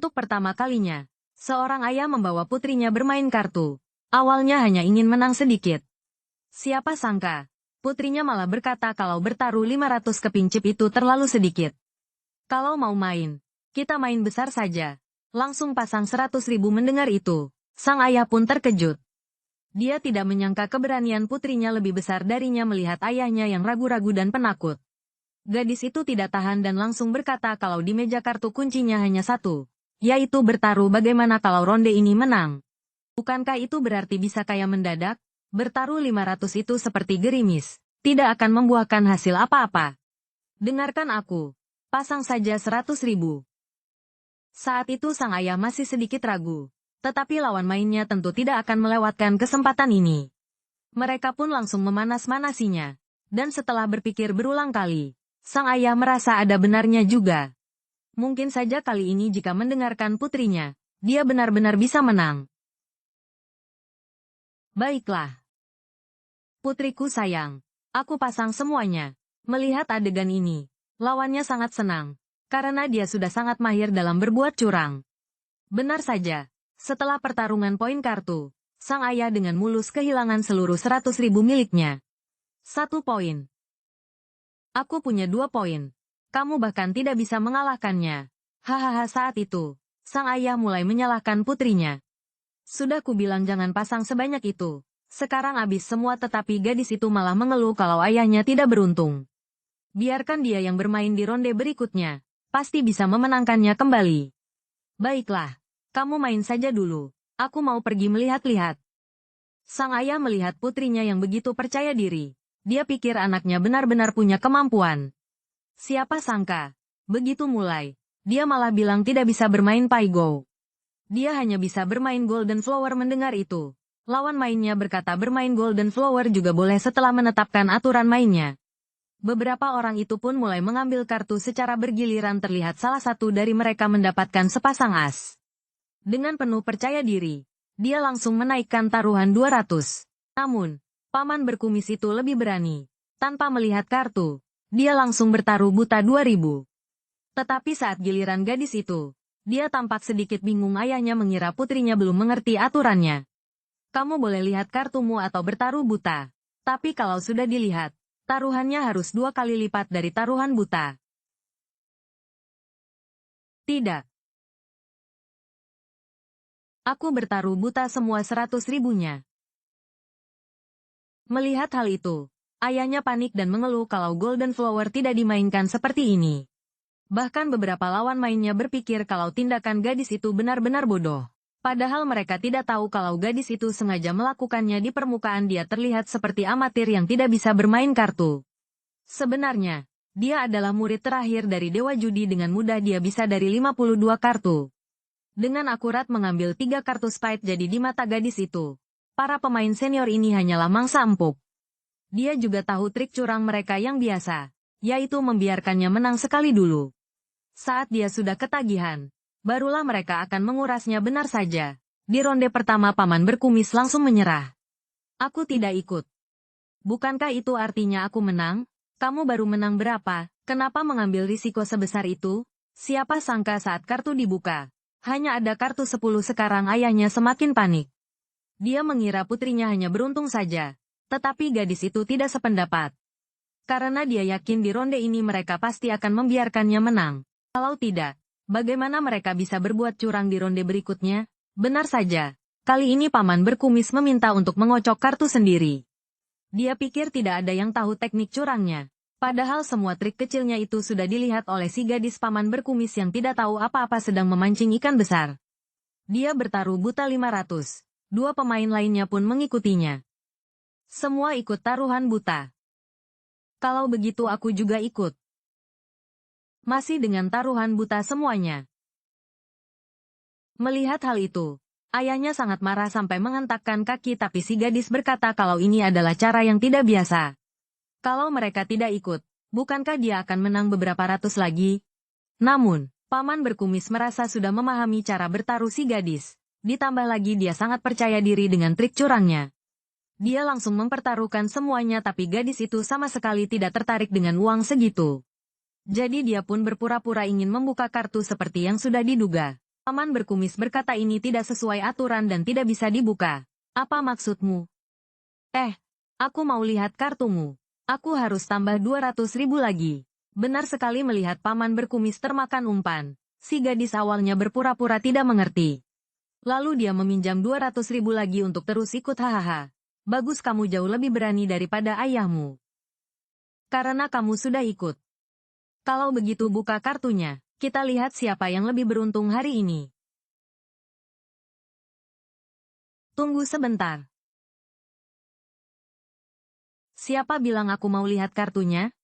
Untuk pertama kalinya, seorang ayah membawa putrinya bermain kartu. Awalnya hanya ingin menang sedikit. Siapa sangka, putrinya malah berkata kalau bertaruh 500 keping chip itu terlalu sedikit. Kalau mau main, kita main besar saja. Langsung pasang 100.000 mendengar itu. Sang ayah pun terkejut. Dia tidak menyangka keberanian putrinya lebih besar darinya melihat ayahnya yang ragu-ragu dan penakut. Gadis itu tidak tahan dan langsung berkata kalau di meja kartu kuncinya hanya satu, yaitu bertaruh bagaimana kalau ronde ini menang. Bukankah itu berarti bisa kaya mendadak? Bertaruh 500 itu seperti gerimis, tidak akan membuahkan hasil apa-apa. Dengarkan aku, pasang saja 100.000. Saat itu sang ayah masih sedikit ragu, tetapi lawan mainnya tentu tidak akan melewatkan kesempatan ini. Mereka pun langsung memanas-manasinya, dan setelah berpikir berulang kali, sang ayah merasa ada benarnya juga. Mungkin saja kali ini jika mendengarkan putrinya, dia benar-benar bisa menang. Baiklah. Putriku sayang, aku pasang semuanya. Melihat adegan ini, lawannya sangat senang, karena dia sudah sangat mahir dalam berbuat curang. Benar saja, setelah pertarungan poin kartu, sang ayah dengan mulus kehilangan seluruh 100.000 miliknya. 1 poin. Aku punya 2 poin. Kamu bahkan tidak bisa mengalahkannya. Hahaha saat itu, sang ayah mulai menyalahkan putrinya. Sudah kubilang jangan pasang sebanyak itu. Sekarang habis semua tetapi gadis itu malah mengeluh kalau ayahnya tidak beruntung. Biarkan dia yang bermain di ronde berikutnya. Pasti bisa memenangkannya kembali. Baiklah, kamu main saja dulu. Aku mau pergi melihat-lihat. Sang ayah melihat putrinya yang begitu percaya diri. Dia pikir anaknya benar-benar punya kemampuan. Siapa sangka, begitu mulai, dia malah bilang tidak bisa bermain Paigo. Dia hanya bisa bermain Golden Flower mendengar itu. Lawan mainnya berkata bermain Golden Flower juga boleh setelah menetapkan aturan mainnya. Beberapa orang itu pun mulai mengambil kartu secara bergiliran terlihat salah satu dari mereka mendapatkan sepasang as. Dengan penuh percaya diri, dia langsung menaikkan taruhan 200. Namun, paman berkumis itu lebih berani. Tanpa melihat kartu, dia langsung bertaruh buta 2.000. Tetapi saat giliran gadis itu, dia tampak sedikit bingung ayahnya mengira putrinya belum mengerti aturannya. Kamu boleh lihat kartumu atau bertaruh buta. Tapi kalau sudah dilihat, taruhannya harus 2 kali lipat dari taruhan buta. Tidak. Aku bertaruh buta semua 100.000-nya. Melihat hal itu, ayahnya panik dan mengeluh kalau Golden Flower tidak dimainkan seperti ini. Bahkan beberapa lawan mainnya berpikir kalau tindakan gadis itu benar-benar bodoh. Padahal mereka tidak tahu kalau gadis itu sengaja melakukannya di permukaan dia terlihat seperti amatir yang tidak bisa bermain kartu. Sebenarnya, dia adalah murid terakhir dari Dewa Judi dengan mudah dia bisa dari 52 kartu. Dengan akurat mengambil 3 kartu spite jadi di mata gadis itu. Para pemain senior ini hanyalah mangsa empuk. Dia juga tahu trik curang mereka yang biasa, yaitu membiarkannya menang sekali dulu. Saat dia sudah ketagihan, barulah mereka akan mengurasnya benar saja. Di ronde pertama paman berkumis langsung menyerah. Aku tidak ikut. Bukankah itu artinya aku menang? Kamu baru menang berapa? Kenapa mengambil risiko sebesar itu? Siapa sangka saat kartu dibuka, hanya ada kartu 10 sekarang ayahnya semakin panik. Dia mengira putrinya hanya beruntung saja, tetapi gadis itu tidak sependapat. Karena dia yakin di ronde ini mereka pasti akan membiarkannya menang. Kalau tidak, bagaimana mereka bisa berbuat curang di ronde berikutnya? Benar saja, kali ini paman berkumis meminta untuk mengocok kartu sendiri. Dia pikir tidak ada yang tahu teknik curangnya. Padahal semua trik kecilnya itu sudah dilihat oleh si gadis paman berkumis yang tidak tahu apa-apa sedang memancing ikan besar. Dia bertaruh buta 500. 2 pemain lainnya pun mengikutinya. Semua ikut taruhan buta. Kalau begitu aku juga ikut. Masih dengan taruhan buta semuanya. Melihat hal itu, ayahnya sangat marah sampai menghentakkan kaki tapi si gadis berkata kalau ini adalah cara yang tidak biasa. Kalau mereka tidak ikut, bukankah dia akan menang beberapa ratus lagi? Namun, paman berkumis merasa sudah memahami cara bertaruh si gadis. Ditambah lagi dia sangat percaya diri dengan trik curangnya. Dia langsung mempertaruhkan semuanya tapi gadis itu sama sekali tidak tertarik dengan uang segitu. Jadi dia pun berpura-pura ingin membuka kartu seperti yang sudah diduga. Paman berkumis berkata ini tidak sesuai aturan dan tidak bisa dibuka. Apa maksudmu? Aku mau lihat kartumu. Aku harus tambah 200.000 lagi. Benar sekali melihat paman berkumis termakan umpan. Si gadis awalnya berpura-pura tidak mengerti. Lalu dia meminjam 200.000 lagi untuk terus ikut hahaha. Bagus, kamu jauh lebih berani daripada ayahmu. Karena kamu sudah ikut. Kalau begitu buka kartunya. Kita lihat siapa yang lebih beruntung hari ini. Tunggu sebentar. Siapa bilang aku mau lihat kartunya?